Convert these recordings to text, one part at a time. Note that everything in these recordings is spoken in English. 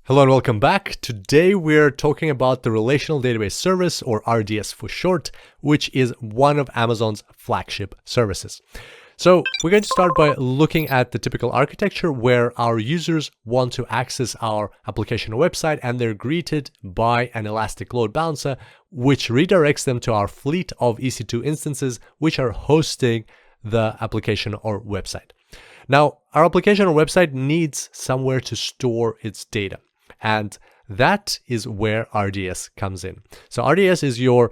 Hello and welcome back. Today we're talking about the Relational Database Service, or RDS for short, which is one of Amazon's flagship services. So we're going to start by looking at the typical architecture where our users want to access our application or website, and they're greeted by an elastic load balancer, which redirects them to our fleet of EC2 instances, which are hosting the application or website. Now, our application or website needs somewhere to store its data. And that is where RDS comes in. So RDS is your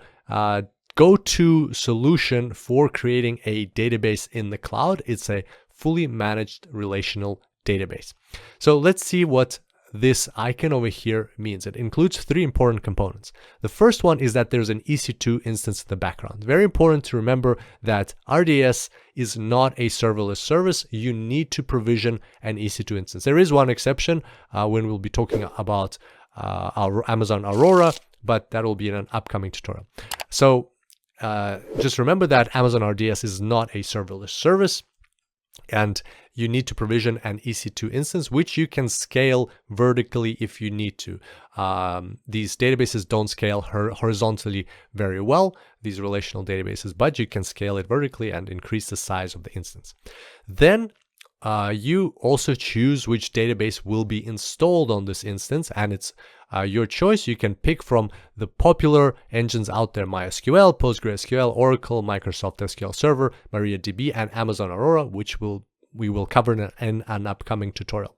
go-to solution for creating a database in the cloud. It's a fully managed relational database. So let's see what this icon over here means. It includes three important components. The first one is that there's an EC2 instance in the background. Very important to remember that RDS is not a serverless service. You need to provision an EC2 instance. There is one exception when we'll be talking about our Amazon Aurora, but that will be in an upcoming tutorial. So just remember that Amazon RDS is not a serverless service, and you need to provision an EC2 instance, which you can scale vertically if you need to. These databases don't scale horizontally very well, these relational databases, but you can scale it vertically and increase the size of the instance. Then you also choose which database will be installed on this instance, and it's your choice. You can pick from the popular engines out there: MySQL, PostgreSQL, Oracle, Microsoft SQL Server, MariaDB, and Amazon Aurora, which we will cover in an upcoming tutorial.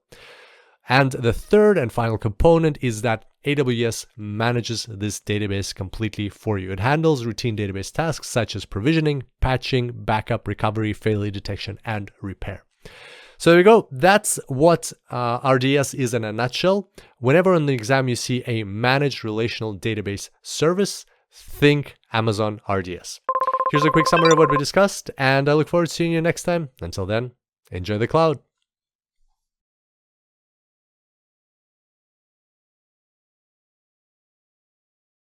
And the third and final component is that AWS manages this database completely for you. It handles routine database tasks such as provisioning, patching, backup, recovery, failure detection, and repair. So there we go. That's what RDS is in a nutshell. Whenever on the exam you see a managed relational database service, think Amazon RDS. Here's a quick summary of what we discussed, and I look forward to seeing you next time. Until then, enjoy the cloud.